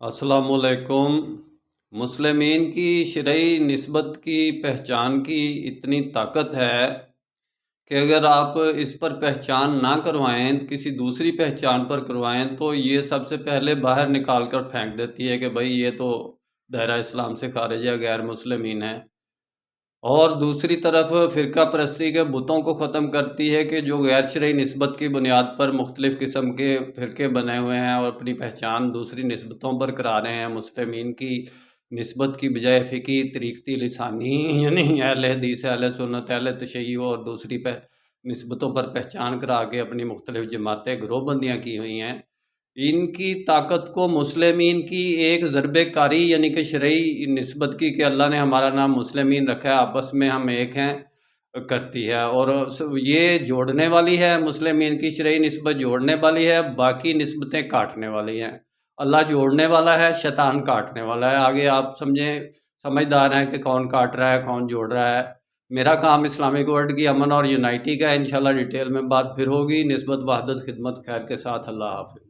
अस्सलाम वालेकुम। मुस्लिमीन की शरई निस्बत की पहचान की इतनी ताकत है कि अगर आप इस पर पहचान ना करवाएं, किसी दूसरी पहचान पर करवाएं, तो ये सबसे पहले बाहर निकाल कर फेंक देती है कि भाई ये तो दायरा इस्लाम से खारिज है, गैर मुस्लिमीन है। और दूसरी तरफ फ़िरका परस्ती के बुतों को ख़त्म करती है कि जो गैर शरई निस्बत की बुनियाद पर मुख्तलिफ़ किस्म के फ़िरके बने हुए हैं और अपनी पहचान दूसरी निस्बतों पर करा रहे हैं। मुस्लिमीन की निस्बत की बजाय फ़िकी, तरीक़ती, लिसानी यानी अहले हदीस, अहले सुन्नत, अहले तशय्युअ और दूसरी निस्बतों पर पहचान करा के अपनी मुख्तलिफ़ जमातें, गिरोहबंदियाँ की हुई हैं। इनकी ताकत को मुस्लिमीन की एक ज़रबे कारी यानी कि शरई निस्बत की कि अल्लाह ने हमारा नाम मुस्लिमीन रखा है, आपस में हम एक हैं, करती है। और ये जोड़ने वाली है, मुस्लिमीन की शरई निस्बत जोड़ने वाली है, बाकी निस्बतें काटने वाली हैं। अल्लाह जोड़ने वाला है, शैतान काटने वाला है। आगे आप समझदार हैं कि कौन काट रहा है, कौन जोड़ रहा है। मेरा काम इस्लामिक वर्ल्ड की अमन और यूनाइटी का है। इंशाल्लाह डिटेल में बात फिर होगी। निस्बत, वहदत, खिदमत, खैर के साथ। अल्लाह हाफ़िज़।